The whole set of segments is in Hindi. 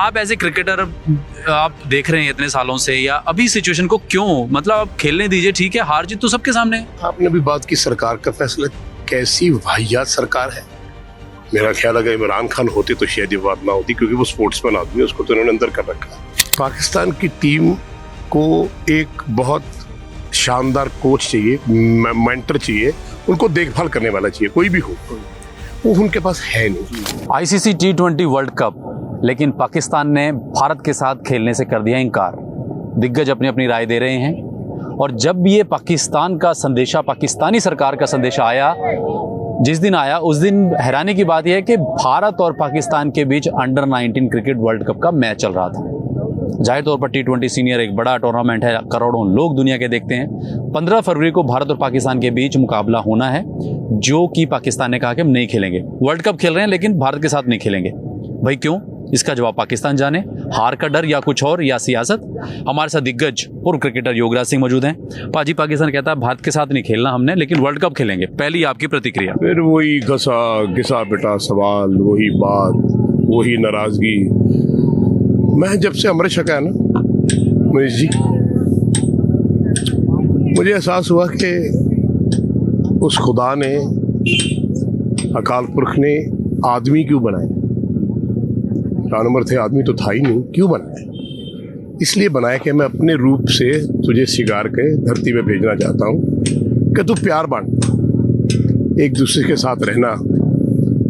आप एज ए क्रिकेटर आप देख रहे हैं इतने सालों से, या अभी सिचुएशन को क्यों, मतलब आप खेलने दीजिए, ठीक है, हार जीत तो सबके सामने है। आपने भी बात की सरकार का फैसला, कैसी वाहियात सरकार है। मेरा ख्याल अगर इमरान खान होते तो शायद ये बात ना होती, क्योंकि वो स्पोर्ट्समैन आदमी है, उसको तो उन्होंने अंदर कर रखा। पाकिस्तान की टीम को एक बहुत शानदार कोच चाहिए, मेंटर चाहिए, उनको देखभाल करने वाला चाहिए, कोई भी हो, वो उनके पास है नहीं। आईसीसी T20 वर्ल्ड कप, लेकिन पाकिस्तान ने भारत के साथ खेलने से कर दिया इनकार। दिग्गज अपनी अपनी राय दे रहे हैं, और जब ये पाकिस्तान का संदेशा, पाकिस्तानी सरकार का संदेशा आया, जिस दिन आया उस दिन हैरानी की बात यह है कि भारत और पाकिस्तान के बीच अंडर 19 क्रिकेट वर्ल्ड कप का मैच चल रहा था। जाहिर तौर पर T20 सीनियर एक बड़ा टूर्नामेंट है, करोड़ों लोग दुनिया के देखते हैं। 15 फरवरी को भारत और पाकिस्तान के बीच मुकाबला होना है, जो कि पाकिस्तान ने कहा कि हम नहीं खेलेंगे। वर्ल्ड कप खेल रहे हैं लेकिन भारत के साथ नहीं खेलेंगे। भाई क्यों? इसका जवाब पाकिस्तान जाने। हार का डर या कुछ और, या सियासत? हमारे साथ दिग्गज पूर्व क्रिकेटर योगराज सिंह मौजूद हैं। पाजी, पाकिस्तान कहता है भारत के साथ नहीं खेलना हमने, लेकिन वर्ल्ड कप खेलेंगे। पहली आपकी प्रतिक्रिया? फिर वही घिसा पिटा सवाल, वही बात, वही नाराजगी। मैं जब से अमृत छका है ना मनीष जी, मुझे एहसास हुआ कि उस खुदा ने, अकाल पुरख ने आदमी क्यों बनाए। जानवर थे, आदमी तो था ही नहीं, क्यों बनाए? इसलिए बनाया कि मैं अपने रूप से तुझे सिगार के धरती पे भेजना चाहता हूँ कि तू प्यार बांट, एक दूसरे के साथ रहना।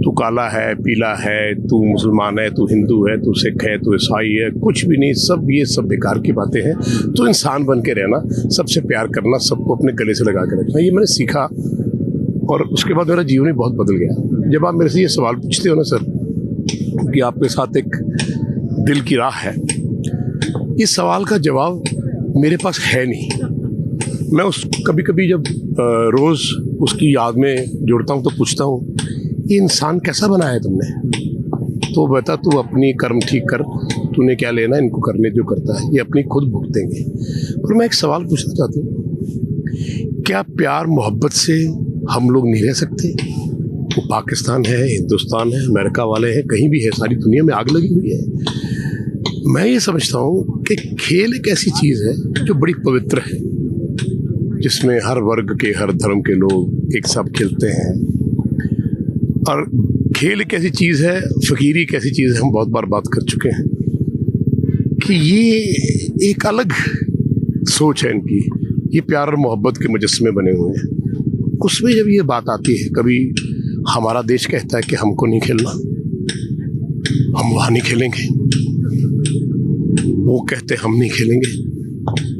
तू काला है, पीला है, तू मुसलमान है, तू हिंदू है, तू सिख है, तू ईसाई है, कुछ भी नहीं, सब ये सब बेकार की बातें हैं। तो इंसान बन के रहना, सबसे प्यार करना, सबको अपने गले से लगा के रखना, ये मैंने सीखा। और उसके बाद मेरा जीवन ही बहुत बदल गया। जब आप मेरे से ये सवाल पूछते हो ना सर, कि आपके साथ एक दिल की राह है, इस सवाल का जवाब मेरे पास है नहीं। मैं उस कभी कभी जब रोज़ उसकी याद में जुड़ता हूँ तो पूछता हूँ, ये इंसान कैसा बनाया है तुमने? तो बता, तू अपनी कर्म ठीक कर, तूने क्या लेना, इनको करने जो करता है, ये अपनी खुद भुगतेंगे। पर मैं एक सवाल पूछना चाहता हूँ, क्या प्यार मोहब्बत से हम लोग नहीं रह सकते? वो पाकिस्तान है, हिंदुस्तान है, अमेरिका वाले हैं, कहीं भी है, सारी दुनिया में आग लगी हुई है। मैं ये समझता हूँ कि खेल एक ऐसी चीज़ है जो बड़ी पवित्र है, जिसमें हर वर्ग के, हर धर्म के लोग एक साथ खेलते हैं। और खेल एक ऐसी चीज़ है, फ़कीरी एक ऐसी चीज़ है, हम बहुत बार बात कर चुके हैं कि ये एक अलग सोच है इनकी। ये प्यार और मोहब्बत के मुजस्मे बने हुए हैं। उसमें जब ये बात आती है, कभी हमारा देश कहता है कि हमको नहीं खेलना, हम वहाँ नहीं खेलेंगे, वो कहते हम नहीं खेलेंगे,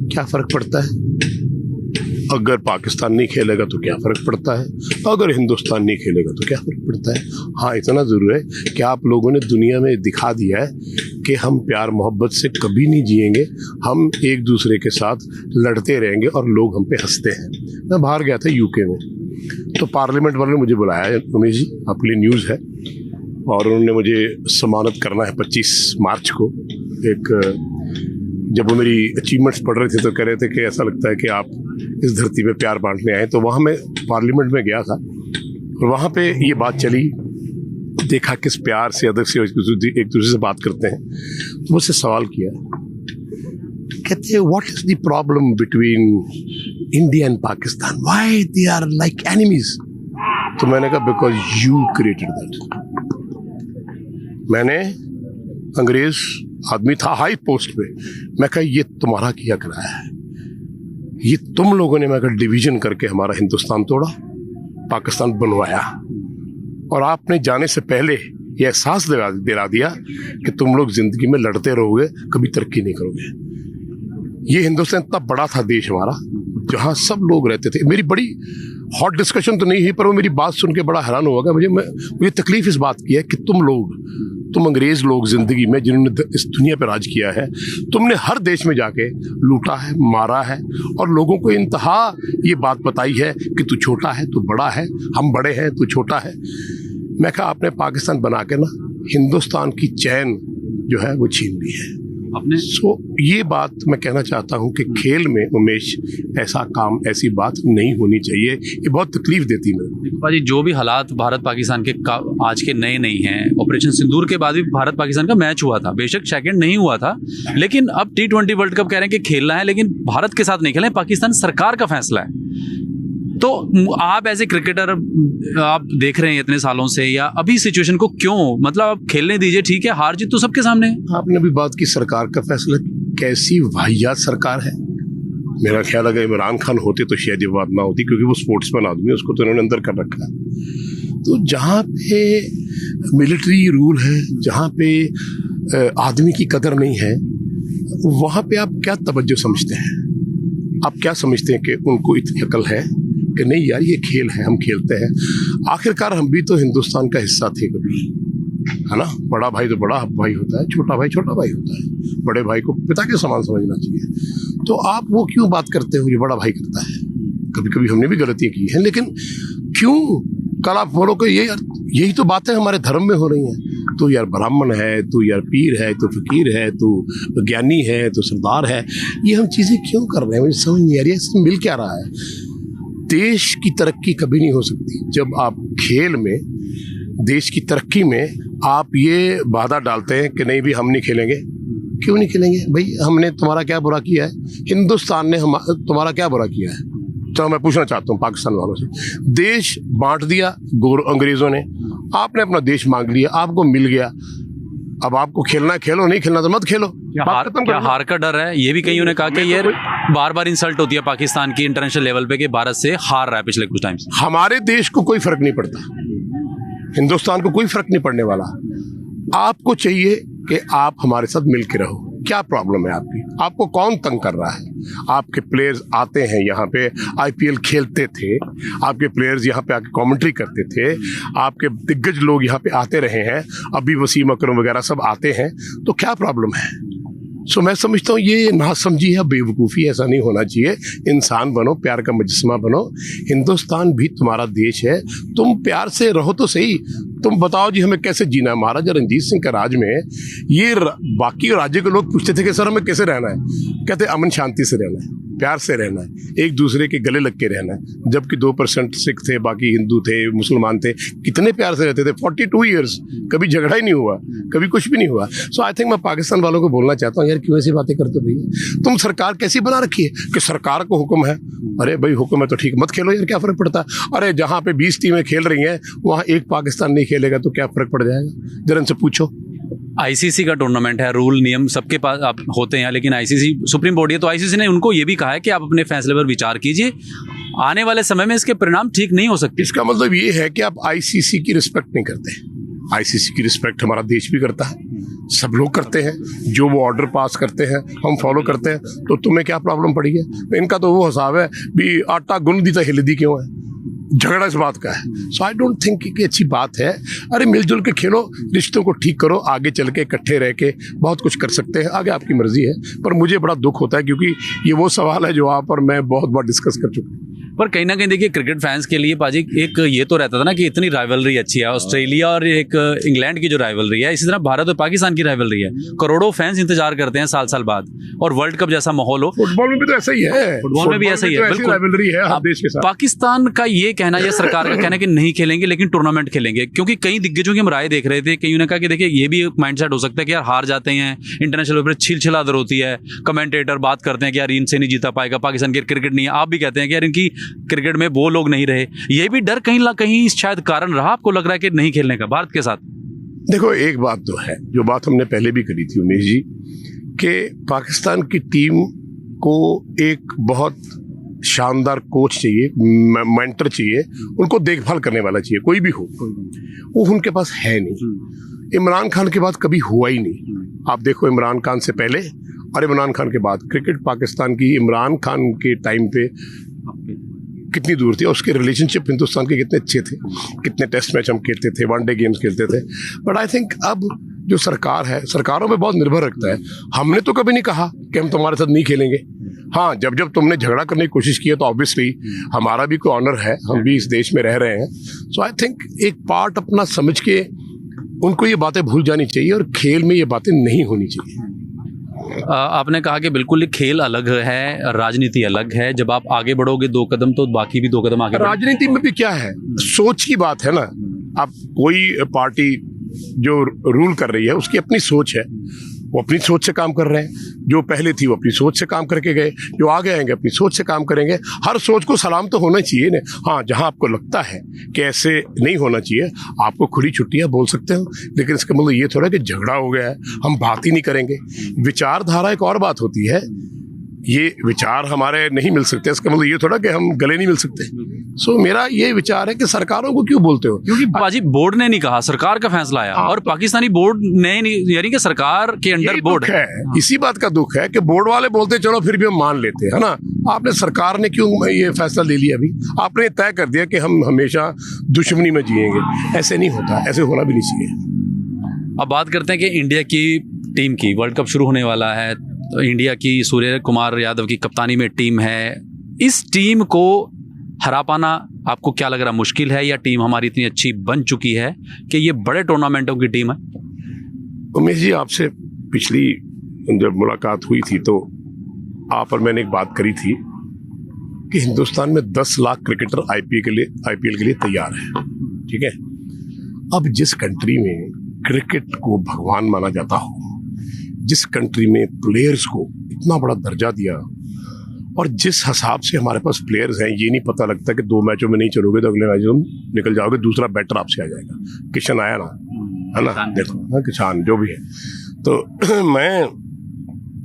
क्या फ़र्क पड़ता है? अगर पाकिस्तान नहीं खेलेगा तो क्या फ़र्क पड़ता है? अगर हिंदुस्तान नहीं खेलेगा तो क्या फ़र्क पड़ता है? हाँ, इतना ज़रूर है कि आप लोगों ने दुनिया में दिखा दिया है कि हम प्यार मोहब्बत से कभी नहीं जिएंगे, हम एक दूसरे के साथ लड़ते रहेंगे और लोग हम पे हंसते हैं। मैं बाहर गया था यूके में, तो पार्लियामेंट वालों ने मुझे बुलाया, उमेश जी आपके लिए न्यूज़ है, और उन्होंने मुझे सम्मानित करना है 25 मार्च को। जब वो मेरी अचीवमेंट्स पढ़ रहे थे तो कह रहे थे कि ऐसा लगता है कि आप इस धरती पे प्यार बांटने आए। तो वहाँ मैं पार्लियामेंट में गया था और वहाँ पे ये बात चली, देखा किस प्यार से, अदब से एक दूसरे से बात करते हैं। तो मुझसे सवाल किया, कहते हैं what is the problem between India and Pakistan, why they are like enemies? तो मैंने कहा बिकॉज यू क्रिएटेड दैट। मैंने अंग्रेज आदमी था हाई पोस्ट पे, मैं कहा ये तुम्हारा किया कराया है, ये तुम लोगों ने, मैं कहा डिवीजन करके हमारा हिंदुस्तान तोड़ा, पाकिस्तान बनवाया, और आपने जाने से पहले ये एहसास दिला दिया कि तुम लोग जिंदगी में लड़ते रहोगे, कभी तरक्की नहीं करोगे। ये हिंदुस्तान इतना बड़ा था देश हमारा, जहाँ सब लोग रहते थे। मेरी बड़ी हॉट डिस्कशन तो नहीं हुई, पर वो मेरी बात सुन के बड़ा हैरान हुआ। मुझे तकलीफ इस बात की है कि तुम अंग्रेज लोग जिंदगी में जिन्होंने इस दुनिया पर राज किया है, तुमने हर देश में जाके लूटा है, मारा है, और लोगों को इंतहा ये बात बताई है कि तू छोटा है, तू बड़ा है, हम बड़े हैं, तू छोटा है। मैं कहा आपने पाकिस्तान बना के ना हिंदुस्तान की चैन जो है वो छीन ली है। आपने ये बात मैं कहना चाहता हूँ कि खेल में उमेश ऐसा काम, ऐसी बात नहीं होनी चाहिए। ये बहुत तकलीफ देती है मेरे पाजी। जो भी हालात भारत पाकिस्तान के आज के नए नहीं हैं, ऑपरेशन सिंदूर के बाद भी भारत पाकिस्तान का मैच हुआ था, बेशक सेकंड नहीं हुआ था, लेकिन अब T20 वर्ल्ड कप कह रहे हैं कि खेलना है, लेकिन भारत के साथ नहीं खेलना है, पाकिस्तान सरकार का फैसला है। तो आप एज ए क्रिकेटर आप देख रहे हैं इतने सालों से, या अभी सिचुएशन को क्यों, मतलब आप खेलने दीजिए, ठीक है, हार जीत तो सबके सामने है। आपने भी बात की सरकार का फैसला, कैसी वाहियात सरकार है। मेरा ख्याल अगर इमरान खान होते तो शायद ये बात ना होती, क्योंकि वो स्पोर्ट्समैन आदमी है, उसको तो इन्होंने अंदर कर रखा है। तो जहाँ पे मिलिट्री रूल है, जहाँ पे आदमी की कदर नहीं है, वहाँ पे आप क्या तवज्जो समझते हैं? आप क्या समझते हैं कि उनको इतनी अकल है कि नहीं यार ये खेल है, हम खेलते हैं। आखिरकार हम भी तो हिंदुस्तान का हिस्सा थे कभी, है ना। बड़ा भाई तो बड़ा भाई होता है, छोटा भाई छोटा भाई होता है। बड़े भाई को पिता के समान समझना चाहिए। तो आप वो क्यों बात करते हो, ये बड़ा भाई करता है। कभी कभी हमने भी गलतियां की हैं, लेकिन क्यों कल आप बोलो कि ये यही तो बातें हमारे धर्म में हो रही हैं। तू यार ब्राह्मण है, तू यार पीर है, तू फकीर है, तू ज्ञानी है, तू सरदार है। ये हम चीज़ें क्यों कर रहे हैं, मुझे समझ नहीं आ रही है। इसमें मिल क्या रहा है? देश की तरक्की कभी नहीं हो सकती जब आप खेल में, देश की तरक्की में आप ये वादा डालते हैं कि नहीं भी हम नहीं खेलेंगे। क्यों नहीं खेलेंगे भाई? हमने तुम्हारा क्या बुरा किया है? हिंदुस्तान ने तुम्हारा क्या बुरा किया है? तो मैं पूछना चाहता हूँ पाकिस्तान वालों से। देश बांट दिया अंग्रेजों ने, आपने अपना देश मांग लिया, आपको मिल गया। अब आपको खेलना खेलो, नहीं खेलना तो मत खेलो। क्या हार का डर है? ये भी कईयों ने कहा कि ये बार बार इंसल्ट होती है पाकिस्तान की इंटरनेशनल लेवल पे कि भारत से हार रहा है पिछले कुछ टाइम से। हमारे देश को कोई फर्क नहीं पड़ता, हिंदुस्तान को कोई फर्क नहीं पड़ने वाला। आपको चाहिए कि आप हमारे साथ मिल के रहो। क्या प्रॉब्लम है आपकी? आपको कौन तंग कर रहा है? आपके प्लेयर्स आते हैं यहाँ पे, IPL खेलते थे, आपके प्लेयर्स यहाँ पे आके कमेंट्री करते थे, आपके दिग्गज लोग यहाँ पे आते रहे हैं, अभी वसीम अकरम वगैरह सब आते हैं, तो क्या प्रॉब्लम है? सो मैं समझता हूँ ये नासमझी है, बेवकूफ़ी। ऐसा नहीं होना चाहिए। इंसान बनो, प्यार का मुजस्मा बनो। हिंदुस्तान भी तुम्हारा देश है, तुम प्यार से रहो तो सही। तुम बताओ जी हमें कैसे जीना है। महाराजा रंजीत सिंह के राज में ये बाकी राज्य के लोग पूछते थे कि सर हमें कैसे रहना है? कहते अमन शांति से रहना है, प्यार से रहना है, एक दूसरे के गले लग के रहना है। जबकि 2% सिख थे, बाकी हिंदू थे, मुसलमान थे, कितने प्यार से रहते थे। 42 ईयर्स कभी झगड़ा ही नहीं हुआ, कभी कुछ भी नहीं हुआ। सो आई थिंक मैं पाकिस्तान वालों को बोलना चाहता हूँ, यार क्यों ऐसी बातें करते हो भैया? तुम सरकार कैसी बना रखी है कि सरकार को हुक्म है? अरे भाई हुक्म है तो ठीक, मत खेलो यार, क्या फर्क पड़ता है? अरे जहाँ पे 20 टीमें खेल रही हैं वहाँ एक पाकिस्तान नहीं खेलेगा तो क्या फर्क पड़ जाएगा? जरा इनसे पूछो। ICC का टूर्नामेंट है, रूल नियम सबके पास आप होते हैं, लेकिन ICC सुप्रीम बॉडी है, तो ICC ने उनको ये भी कहा है कि आप अपने फैसले पर विचार कीजिए, आने वाले समय में इसके परिणाम ठीक नहीं हो सकते। इसका मतलब ये है कि आप ICC की रिस्पेक्ट नहीं करते। ICC की रिस्पेक्ट हमारा देश भी करता है, सब लोग करते हैं। जो वो ऑर्डर पास करते हैं हम फॉलो करते हैं, तो तुम्हें क्या प्रॉब्लम पड़ी है? इनका तो वो हिसाब है भी आटा गुन दी तो हिल दी क्यों है, झगड़ा इस बात का है। सो आई डोंट थिंक कि अच्छी बात है। अरे मिलजुल के खेलो, रिश्तों को ठीक करो, आगे चल के इकट्ठे रह के बहुत कुछ कर सकते हैं। आगे आपकी मर्जी है, पर मुझे बड़ा दुख होता है क्योंकि ये वो सवाल है जो आप और मैं बहुत बार डिस्कस कर चुके हैं। पर कहीं ना कहीं देखिए क्रिकेट फैंस के लिए पाजी एक ये तो रहता था ना कि इतनी राइवलरी अच्छी है, ऑस्ट्रेलिया और एक इंग्लैंड की जो राइवलरी है, इसी तरह भारत और पाकिस्तान की राइवलरी है। करोड़ों फैंस इंतजार करते हैं साल साल बाद, और वर्ल्ड कप जैसा माहौल हो। फुटबॉल में भी तो ऐसा ही है, फुटबॉल में भी ऐसा ही है, बिल्कुल राइवलरी है हर देश के साथ। पाकिस्तान का ये कहना या सरकार का कहना कि नहीं खेलेंगे लेकिन टूर्नामेंट खेलेंगे, क्योंकि कई दिग्गजों की हम राय देख रहे थे, कईयों ने कहा कि देखिए ये भी एक माइंडसेट हो सकता है कि यार हार जाते हैं, इंटरनेशनल पर छिलछिलादर होती है, कमेंटेटर बात करते हैं कि यार इनसे नहीं जीता पाएगा, पाकिस्तान की क्रिकेट नहीं है। आप भी कहते हैं कि यार इनकी क्रिकेट में वो लोग नहीं रहे। ये भी डर कहीं ना कहीं शायद कारण रहा, आपको लग रहा है कि नहीं खेलने का भारत के साथ? देखो एक बात तो है, जो बात हमने पहले भी करी थी उमेश जी, कि पाकिस्तान की टीम को एक बहुत शानदार कोच चाहिए, मेंटर चाहिए, उनको देखभाल करने वाला चाहिए, कोई भी हो। वो उनके पास है नहीं। इमरान खान के बाद कभी हुआ ही नहीं। आप देखो इमरान खान से पहले और इमरान खान के बाद क्रिकेट पाकिस्तान की इमरान खान के टाइम पे कितनी दूर थी, और उसके रिलेशनशिप हिंदुस्तान के कितने अच्छे थे, कितने टेस्ट मैच हम खेलते थे, वनडे गेम्स खेलते थे। बट आई थिंक अब जो सरकार है, सरकारों पे बहुत निर्भर रखता है। हमने तो कभी नहीं कहा कि हम तुम्हारे साथ नहीं खेलेंगे। हाँ, जब जब तुमने झगड़ा करने की कोशिश की है तो ऑब्वियसली हमारा भी कोई ऑनर है, हम भी इस देश में रह रहे हैं। सो आई थिंक एक पार्ट अपना समझ के उनको ये बातें भूल जानी चाहिए और खेल में ये बातें नहीं होनी चाहिए। आपने कहा कि बिल्कुल ही खेल अलग है, राजनीति अलग है। जब आप आगे बढ़ोगे 2 कदम तो बाकी भी 2 कदम आगे बढ़ेंगे। राजनीति में भी क्या है, सोच की बात है ना। अब कोई पार्टी जो रूल कर रही है उसकी अपनी सोच है, वो अपनी सोच से काम कर रहे हैं। जो पहले थी वो अपनी सोच से काम करके गए, जो आगे आएंगे अपनी सोच से काम करेंगे। हर सोच को सलाम तो होना चाहिए ना। हाँ, जहां आपको लगता है कि ऐसे नहीं होना चाहिए, आपको खुली छुट्टियां बोल सकते हो, लेकिन इसका मतलब ये थोड़ा कि झगड़ा हो गया है हम बात ही नहीं करेंगे। विचारधारा एक और बात होती है, ये विचार हमारे नहीं मिल सकते, इसका मतलब ये थोड़ा कि हम गले नहीं मिल सकते। सो मेरा ये विचार है कि सरकारों को क्यों बोलते हो, क्योंकि बाजी बोर्ड ने नहीं कहा, सरकार का फैसला आया और पाकिस्तानी बोर्ड ने नहीं, यानी कि सरकार के अंडर बोर्ड है। इसी बात का दुख है कि बोर्ड वाले बोलते चलो फिर भी हम मान लेते हैं ना। आपने, सरकार ने क्यों ये फैसला ले लिया? अभी आपने तय कर दिया कि हम हमेशा दुश्मनी में जिएंगे। ऐसे नहीं होता, ऐसे होना भी नहीं चाहिए। अब बात करते हैं कि इंडिया की टीम की, वर्ल्ड कप शुरू होने वाला है तो इंडिया की सूर्य कुमार यादव की कप्तानी में टीम है। इस टीम को हरा पाना आपको क्या लग रहा, मुश्किल है या टीम हमारी इतनी अच्छी बन चुकी है कि ये बड़े टूर्नामेंटों की टीम है? उमेश जी, आपसे पिछली जब मुलाकात हुई थी तो आप और मैंने एक बात करी थी कि हिंदुस्तान में 10 लाख क्रिकेटर आईपीएल के लिए तैयार है। ठीक है, अब जिस कंट्री में क्रिकेट को भगवान माना जाता हो, जिस कंट्री में प्लेयर्स को इतना बड़ा दर्जा दिया, और जिस हिसाब से हमारे पास प्लेयर्स हैं, ये नहीं पता लगता कि 2 मैचों में नहीं चलोगे तो अगले मैच में निकल जाओगे, दूसरा बैटर आपसे आ जाएगा। किशन आया ना, है ना, देखो हाँ, किसान जो भी है। तो मैं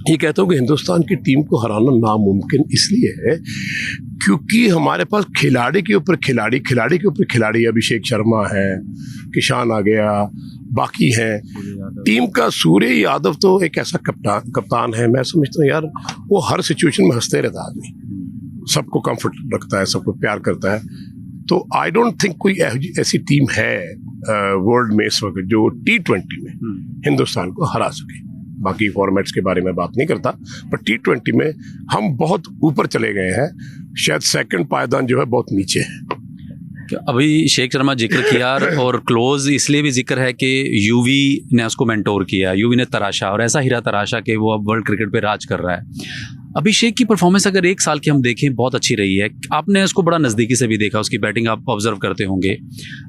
ये कहता हूँ कि हिंदुस्तान की टीम को हराना नामुमकिन इसलिए है क्योंकि हमारे पास खिलाड़ी के ऊपर खिलाड़ी, अभिषेक शर्मा है, किशन आ गया, बाकी है। टीम का सूर्य यादव तो एक ऐसा कप्तान है, मैं समझता हूँ यार वो हर सिचुएशन में हंसते रहता है आदमी, सबको कंफर्ट रखता है, सबको प्यार करता है। तो आई डोंट थिंक कोई ऐसी टीम है वर्ल्ड में इस वक्त जो T20 में हिंदुस्तान को हरा सके। बाकी फॉर्मेट्स के बारे में बात नहीं करता, पर T20 में हम बहुत ऊपर चले गए हैं। शायद सेकंड पायदान जो है बहुत नीचे है। अभी शेख शर्मा जिक्र किया और क्लोज इसलिए भी जिक्र है कि यूवी ने उसको मेंटोर किया, यूवी ने तराशा और ऐसा हीरा तराशा कि वो अब वर्ल्ड क्रिकेट पे राज कर रहा है। अभिषेक की परफॉर्मेंस अगर 1 साल की हम देखें बहुत अच्छी रही है, आपने उसको बड़ा नज़दीकी से भी देखा, उसकी बैटिंग आप ऑब्जर्व करते होंगे।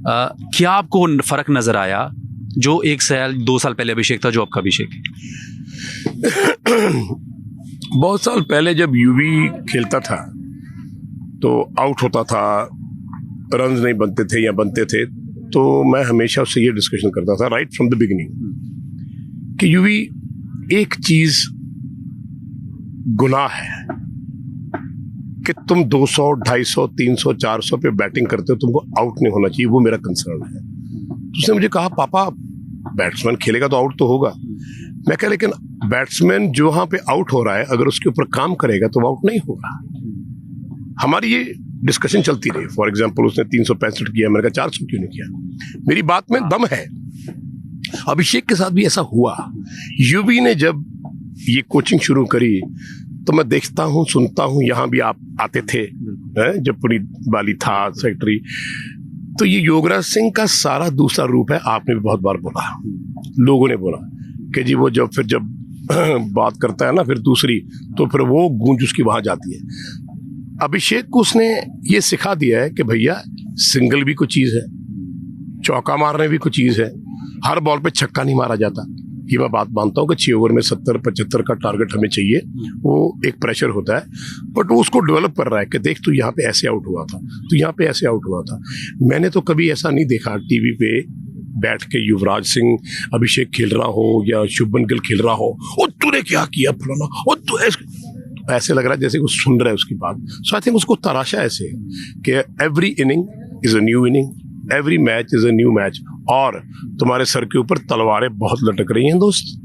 क्या आपको फ़र्क नज़र आया जो 1 साल 2 साल पहले अभिषेक था, जो आपका अभिषेक है? बहुत साल पहले जब यूवी खेलता था तो आउट होता था, रन्स नहीं बनते थे या बनते थे, तो मैं हमेशा उससे ये डिस्कशन करता था राइट फ्रॉम द बिगिनिंग कि यूवी एक चीज गुनाह है कि तुम 200, 250, 300, 400 पे बैटिंग करते हो, तुमको आउट नहीं होना चाहिए, वो मेरा कंसर्न है। तो उसने मुझे कहा पापा बैट्समैन खेलेगा तो आउट तो होगा। मैं कहा लेकिन बैट्समैन जो वहां पे आउट हो रहा है अगर उसके ऊपर काम करेगा तो आउट नहीं होगा। हमारी ये डिस्कशन चलती रही। फॉर एग्जाम्पल उसने 365 किया, मैंने कहा 400 क्यों नहीं किया? मेरी बात में दम है। अभिषेक के साथ भी ऐसा हुआ। यूवी ने जब ये कोचिंग शुरू करी तो मैं देखता हूँ, सुनता हूँ, यहाँ भी आप आते थे जब पूरी बाली था सेक्रेटरी, तो ये योगराज सिंह का सारा दूसरा रूप है। आपने भी बहुत बार बोला, लोगों ने बोला कि जी वो जब बात करता है ना फिर दूसरी, तो फिर वो गूंज उसकी वहां जाती है। अभिषेक को उसने ये सिखा दिया है कि भैया सिंगल भी कुछ चीज है, चौका मारने भी कुछ चीज है, हर बॉल पे छक्का नहीं मारा जाता। ये मैं बात मानता हूँ कि 6 ओवर में 70-75 का टारगेट हमें चाहिए, वो एक प्रेशर होता है, बट वो उसको डेवलप कर रहा है कि देख तू यहाँ पे ऐसे आउट हुआ था, तू यहाँ पे ऐसे आउट हुआ था। मैंने तो कभी ऐसा नहीं देखा टीवी पे बैठ के युवराज सिंह अभिषेक खेल रहा हो या शुभमन गिल खेल रहा हो, और तूने क्या किया फलाना, और तू ऐसे लग रहा है जैसे वो सुन रहा है उसकी बात। सो आई थिंक उसको तराशा ऐसे है कि every inning is a new inning, every match is a new match, और तुम्हारे सर के ऊपर तलवारें बहुत लटक रही हैं दोस्त,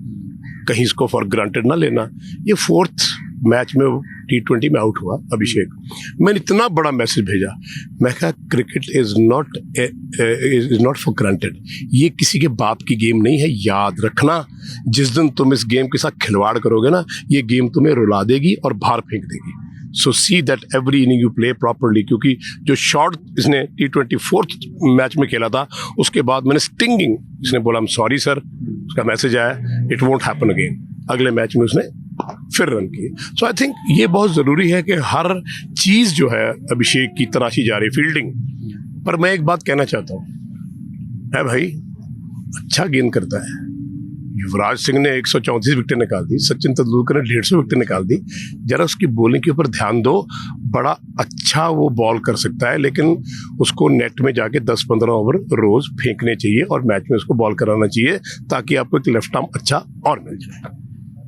कहीं इसको फॉर ग्रांटेड ना लेना। ये 4th मैच में T20 में आउट हुआ अभिषेक, मैंने इतना बड़ा मैसेज भेजा, मैं कहा cricket is not for granted, ये किसी के बाप की गेम नहीं है। याद रखना, जिस दिन तुम इस गेम के साथ खिलवाड़ करोगे ना, ये गेम तुम्हें रुला देगी और बाहर फेंक देगी। So see that every inning you play properly, क्योंकि जो शॉट इसने T20 4th मैच में खेला था, उसके बाद मैंने स्टिंगिंग, इसने बोला आई एम सॉरी सर, उसका मैसेज आया, इट वोंट हैपन अगेन। अगले मैच में उसने फिर रन किए। सो आई थिंक ये बहुत ज़रूरी है कि हर चीज़ जो है अभिषेक की तराशी जा रही फील्डिंग पर। मैं एक बात कहना चाहता हूँ, है भाई अच्छा गेंद करता है। युवराज सिंह ने 134 विकेटें निकाल दी, सचिन तेंदुलकर ने 150 विकेटें निकाल दी। जरा उसकी बॉलिंग के ऊपर ध्यान दो, बड़ा अच्छा वो बॉल कर सकता है, लेकिन उसको नेट में जाके 10-15 ओवर रोज फेंकने चाहिए और मैच में उसको बॉल कराना चाहिए ताकि आपको एक लेफ्ट आर्म अच्छा और मिल जाए।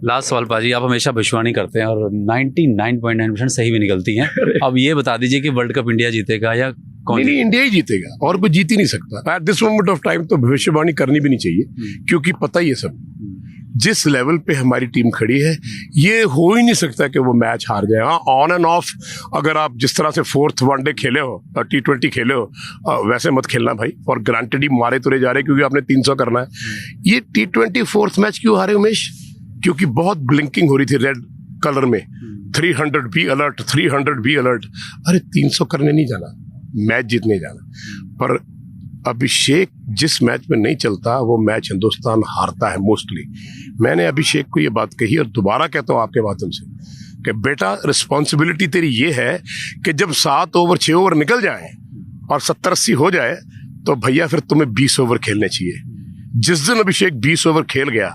लास्ट सवाल पाजी, आप हमेशा भविष्यवाणी करते हैं और 99.9% सही भी निकलती हैं। अब ये बता दीजिए कि वर्ल्ड कप इंडिया जीतेगा या कौन? नहीं, इंडिया ही जीतेगा और कोई जीत ही नहीं सकता at this moment of time. तो भविष्यवाणी करनी भी नहीं चाहिए क्योंकि पता ही है सब जिस लेवल पे हमारी टीम खड़ी है, ये हो ही नहीं सकता कि वो मैच हार जाए। हाँ, ऑन एंड ऑफ अगर आप जिस तरह से 4th वनडे खेले हो, T20 खेले हो, वैसे मत खेलना भाई। और ग्रांटेड ही मारे तुरे जा रहे क्योंकि आपने 300 करना है। ये T20 4th मैच क्यों हारे उमेश? क्योंकि बहुत ब्लिंकिंग हो रही थी रेड कलर में, 300 बी अलर्ट, 300 बी अलर्ट। अरे 300 करने नहीं जाना, मैच जीतने जाना। पर अभिषेक जिस मैच में नहीं चलता वो मैच हिंदुस्तान हारता है मोस्टली। मैंने अभिषेक को ये बात कही और दोबारा कहता हूँ आपके माध्यम से कि बेटा रिस्पॉन्सिबिलिटी तेरी ये है कि जब 7 ओवर 6 ओवर निकल जाए और 70-80 हो जाए तो भैया फिर तुम्हें 20 ओवर खेलने चाहिए। जिस दिन अभिषेक 20 ओवर खेल गया,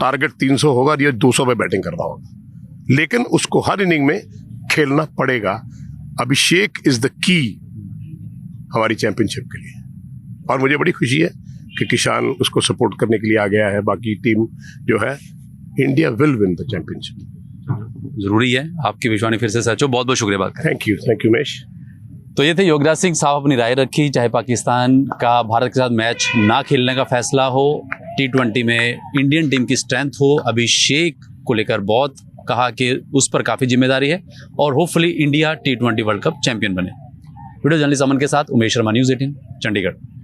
टारगेट 300 होगा, ये 200 पे बैटिंग कर रहा होगा, लेकिन उसको हर इनिंग में खेलना पड़ेगा। अभिषेक इज द की हमारी चैंपियनशिप के लिए और मुझे बड़ी खुशी है कि किसान उसको सपोर्ट करने के लिए आ गया है। बाकी टीम जो है, India will win the championship. जरूरी है आपकी विश्वानी फिर से सच हो। बहुत बहुत शुक्रिया बात करें। Thank you Umesh. तो ये थे योगराज सिंह साहब, अपनी राय रखी। चाहे पाकिस्तान का भारत के साथ मैच ना खेलने का फैसला हो, T20 में इंडियन टीम की स्ट्रेंथ हो, अभिषेक को लेकर बहुत कहा कि उस पर काफ़ी जिम्मेदारी है और hopefully India T20 world cup champion बने। वीडियो जर्नलिस्ट अमन के साथ उमेश शर्मा, न्यूज़ 18 चंडीगढ़।